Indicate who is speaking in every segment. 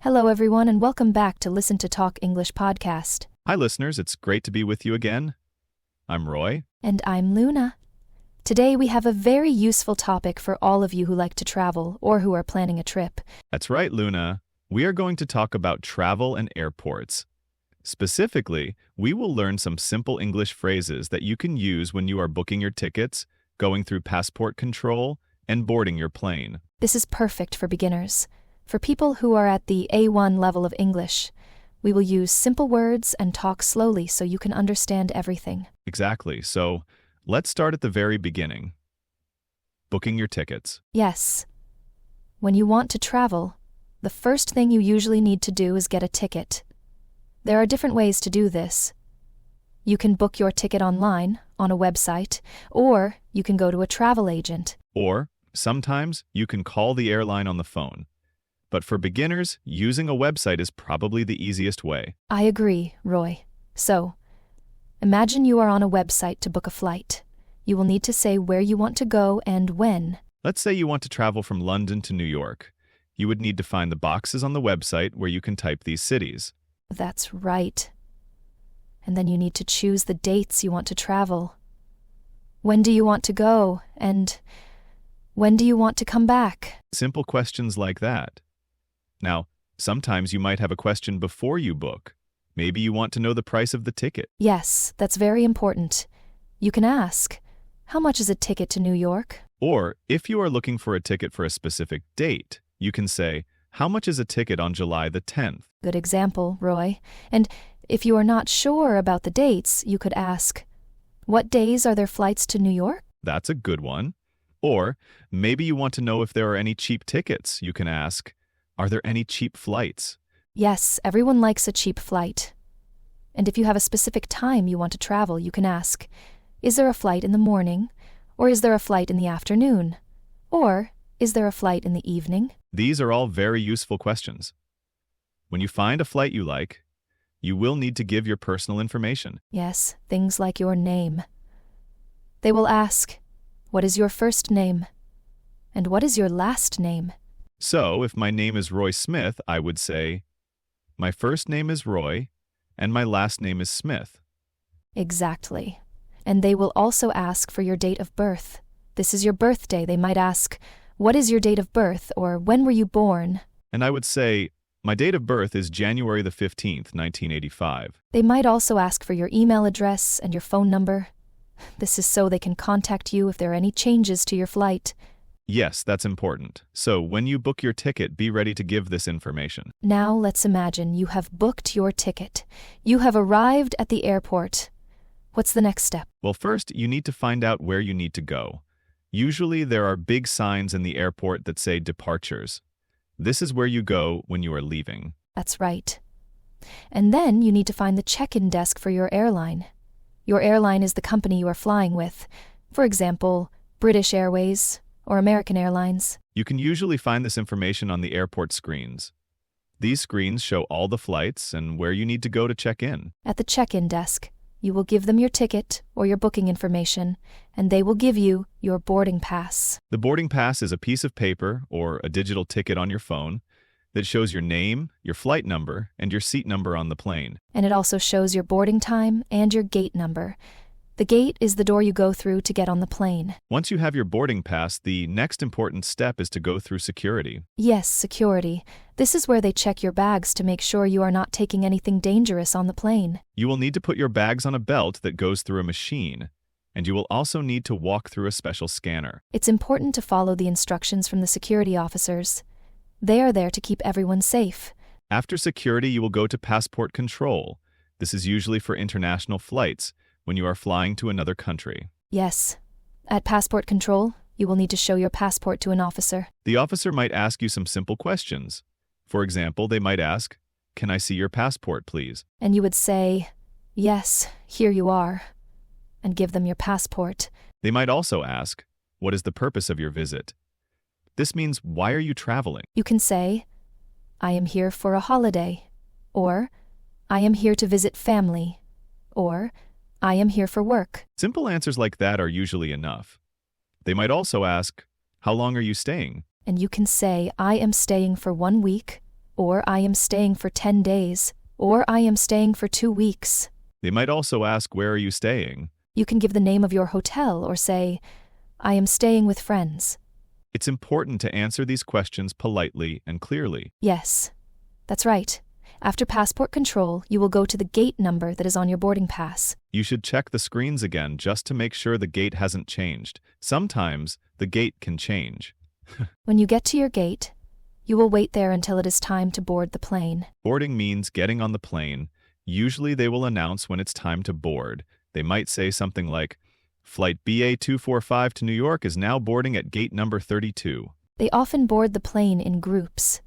Speaker 1: Hello, everyone, and welcome back to Listen to Talk English podcast.
Speaker 2: Hi, listeners. It's great to be with you again. I'm Roy.
Speaker 1: And I'm Luna. Today, we have a very useful topic for all of you who like to travel or who are planning a trip.
Speaker 2: That's right, Luna. We are going to talk about travel and airports. Specifically, we will learn some simple English phrases that you can use when you are booking your tickets, going through passport control, and boarding your plane.
Speaker 1: This is perfect for beginners. For people who are at the A1 level of English, we will use simple words and talk slowly so you can understand everything.
Speaker 2: Exactly. So, let's start at the very beginning. Booking your tickets.
Speaker 1: Yes. When you want to travel, the first thing you usually need to do is get a ticket. There are different ways to do this. You can book your ticket online, on a website, or you can go to a travel agent.
Speaker 2: Or, sometimes, you can call the airline on the phone. But for beginners, using a website is probably the easiest way.
Speaker 1: I agree, Roy. So, imagine you are on a website to book a flight. You will need to say where you want to go and when.
Speaker 2: Let's say you want to travel from London to New York. You would need to find the boxes on the website where you can type these cities.
Speaker 1: That's right. And then you need to choose the dates you want to travel. When do you want to go? And when do you want to come back?
Speaker 2: Simple questions like that. Now, sometimes you might have a question before you book. Maybe you want to know the price of the ticket.
Speaker 1: Yes, that's very important. You can ask, how much is a ticket to New York?
Speaker 2: Or, if you are looking for a ticket for a specific date, you can say, how much is a ticket on July the 10th?
Speaker 1: Good example, Roy. And if you are not sure about the dates, you could ask, what days are there flights to New York?
Speaker 2: That's a good one. Or, maybe you want to know if there are any cheap tickets. You can ask, are there any cheap flights?
Speaker 1: Yes, everyone likes a cheap flight. And if you have a specific time you want to travel, you can ask, is there a flight in the morning? Or is there a flight in the afternoon? Or is there a flight in the evening?
Speaker 2: These are all very useful questions. When you find a flight you like, you will need to give your personal information.
Speaker 1: Yes, things like your name. They will ask, what is your first name? And what is your last name?
Speaker 2: So, if my name is Roy Smith, I would say, my first name is Roy, and my last name is Smith.
Speaker 1: Exactly. And they will also ask for your date of birth. This is your birthday. They might ask, what is your date of birth, or when were you born?
Speaker 2: And I would say, my date of birth is January the 15th, 1985.
Speaker 1: They might also ask for your email address and your phone number. This is so they can contact you if there are any changes to your flight.
Speaker 2: Yes, that's important. So, when you book your ticket, be ready to give this information.
Speaker 1: Now, let's imagine you have booked your ticket. You have arrived at the airport. What's the next step?
Speaker 2: Well, first, you need to find out where you need to go. Usually, there are big signs in the airport that say departures. This is where you go when you are leaving.
Speaker 1: That's right. And then you need to find the check-in desk for your airline. Your airline is the company you are flying with. For example, British Airways or American Airlines.
Speaker 2: You can usually find this information on the airport screens. These screens show all the flights and where you need to go to check in.
Speaker 1: At the check-in desk, you will give them your ticket or your booking information, and they will give you your boarding pass.
Speaker 2: The boarding pass is a piece of paper or a digital ticket on your phone that shows your name, your flight number, and your seat number on the plane.
Speaker 1: And it also shows your boarding time and your gate number. The gate is the door you go through to get on the plane.
Speaker 2: Once you have your boarding pass, the next important step is to go through security.
Speaker 1: Yes, security. This is where they check your bags to make sure you are not taking anything dangerous on the plane.
Speaker 2: You will need to put your bags on a belt that goes through a machine, and you will also need to walk through a special scanner.
Speaker 1: It's important to follow the instructions from the security officers. They are there to keep everyone safe.
Speaker 2: After security, you will go to passport control. This is usually for international flights, when you are flying to another country.
Speaker 1: Yes. At passport control, you will need to show your passport to an officer.
Speaker 2: The officer might ask you some simple questions. For example, they might ask, "Can I see your passport, please?"
Speaker 1: And you would say, "Yes, here you are," and give them your passport.
Speaker 2: They might also ask, "What is the purpose of your visit?" This means, why are you traveling?
Speaker 1: You can say, "I am here for a holiday," or "I am here to visit family," or "I am here for work."
Speaker 2: Simple answers like that are usually enough. They might also ask, "How long are you staying?"
Speaker 1: And you can say, "I am staying for 1 week," or I am staying for 10 days, or I am staying for 2 weeks.
Speaker 2: They might also ask, where are you staying?
Speaker 1: You can give the name of your hotel or say, I am staying with friends.
Speaker 2: It's important to answer these questions politely and clearly.
Speaker 1: Yes, that's right. After passport control, you will go to the gate number that is on your boarding pass.
Speaker 2: You should check the screens again just to make sure the gate hasn't changed. Sometimes the gate can change.
Speaker 1: When you get to your gate, you will wait there until it is time to board the plane.
Speaker 2: Boarding means getting on the plane. Usually they will announce when it's time to board. They might say something like, Flight BA245 to New York is now boarding at gate number 32.
Speaker 1: They often board the plane in groups.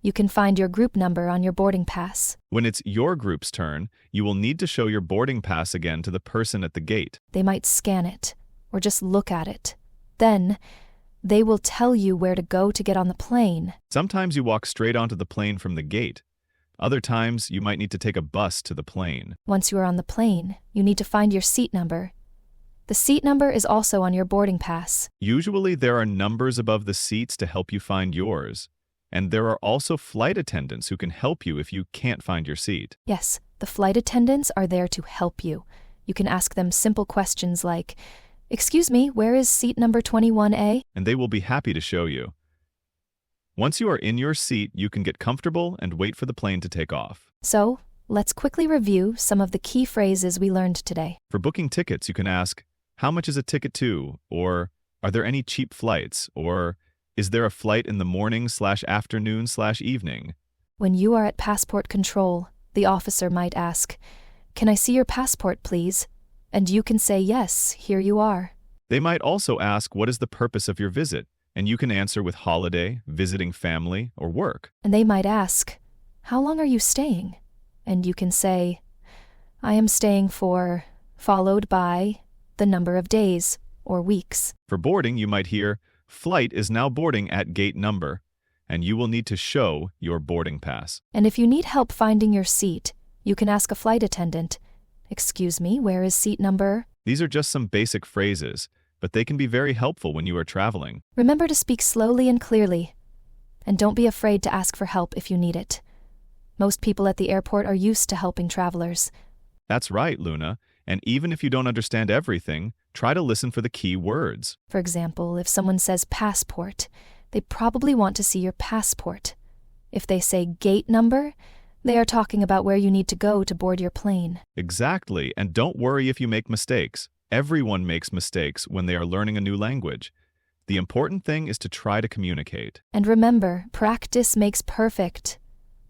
Speaker 1: You can find your group number on your boarding pass.
Speaker 2: When it's your group's turn, you will need to show your boarding pass again to the person at the gate.
Speaker 1: They might scan it, or just look at it. Then, they will tell you where to go to get on the plane.
Speaker 2: Sometimes you walk straight onto the plane from the gate. Other times, you might need to take a bus to the plane.
Speaker 1: Once you are on the plane, you need to find your seat number. The seat number is also on your boarding pass.
Speaker 2: Usually there are numbers above the seats to help you find yours. And there are also flight attendants who can help you if you can't find your seat.
Speaker 1: Yes, the flight attendants are there to help you. You can ask them simple questions like, Excuse me, where is seat number 21A?
Speaker 2: And they will be happy to show you. Once you are in your seat, you can get comfortable and wait for the plane to take off.
Speaker 1: So, let's quickly review some of the key phrases we learned today.
Speaker 2: For booking tickets, you can ask, how much is a ticket to? Or, are there any cheap flights? Or, is there a flight in the morning/afternoon/evening?
Speaker 1: When you are at passport control, the officer might ask, Can I see your passport, please? And you can say, Yes, here you are.
Speaker 2: They might also ask, what is the purpose of your visit? And you can answer with holiday, visiting family, or work.
Speaker 1: And they might ask, How long are you staying? And you can say, I am staying for, followed by the number of days or weeks.
Speaker 2: For boarding, you might hear, Flight is now boarding at gate number, and you will need to show your boarding pass.
Speaker 1: And if you need help finding your seat, you can ask a flight attendant, Excuse me, where is seat number?
Speaker 2: These are just some basic phrases, but they can be very helpful when you are traveling.
Speaker 1: Remember to speak slowly and clearly, and don't be afraid to ask for help if you need it. Most people at the airport are used to helping travelers.
Speaker 2: That's right, Luna. And even if you don't understand everything, try to listen for the key words.
Speaker 1: For example, if someone says passport, they probably want to see your passport. If they say gate number, they are talking about where you need to go to board your plane.
Speaker 2: Exactly, and don't worry if you make mistakes. Everyone makes mistakes when they are learning a new language. The important thing is to try to communicate.
Speaker 1: And remember, practice makes perfect.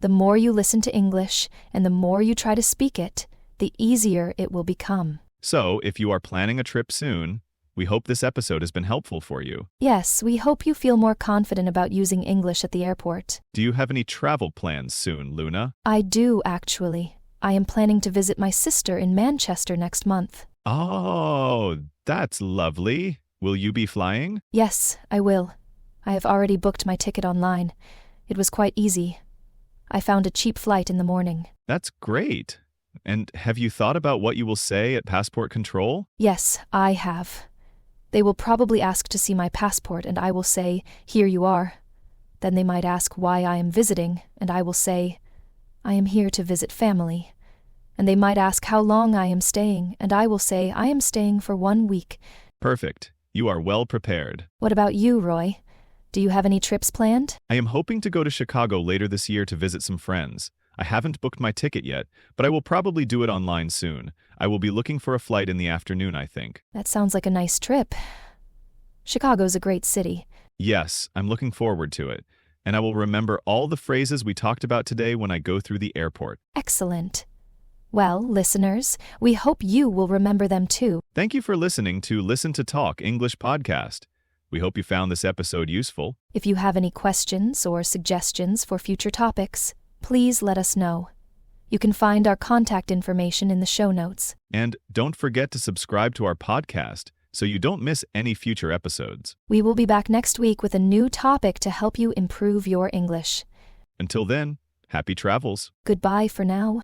Speaker 1: The more you listen to English and the more you try to speak it, the easier it will become.
Speaker 2: So, if you are planning a trip soon, we hope this episode has been helpful for you.
Speaker 1: Yes, we hope you feel more confident about using English at the airport.
Speaker 2: Do you have any travel plans soon, Luna?
Speaker 1: I do, actually. I am planning to visit my sister in Manchester next month.
Speaker 2: Oh, that's lovely. Will you be flying?
Speaker 1: Yes, I will. I have already booked my ticket online. It was quite easy. I found a cheap flight in the morning.
Speaker 2: That's great. And have you thought about what you will say at passport control?
Speaker 1: Yes, I have. They will probably ask to see my passport, and I will say, Here you are. Then they might ask why I am visiting, and I will say, I am here to visit family. And they might ask how long I am staying, and I will say, I am staying for 1 week.
Speaker 2: Perfect. You are well prepared.
Speaker 1: What about you, Roy? Do you have any trips planned?
Speaker 2: I am hoping to go to Chicago later this year to visit some friends. I haven't booked my ticket yet, but I will probably do it online soon. I will be looking for a flight in the afternoon, I think.
Speaker 1: That sounds like a nice trip. Chicago's a great city.
Speaker 2: Yes, I'm looking forward to it. And I will remember all the phrases we talked about today when I go through the airport.
Speaker 1: Excellent. Well, listeners, we hope you will remember them too.
Speaker 2: Thank you for listening to Listen to Talk English podcast. We hope you found this episode useful.
Speaker 1: If you have any questions or suggestions for future topics, please let us know. You can find our contact information in the show notes.
Speaker 2: And don't forget to subscribe to our podcast so you don't miss any future episodes.
Speaker 1: We will be back next week with a new topic to help you improve your English.
Speaker 2: Until then, happy travels.
Speaker 1: Goodbye for now.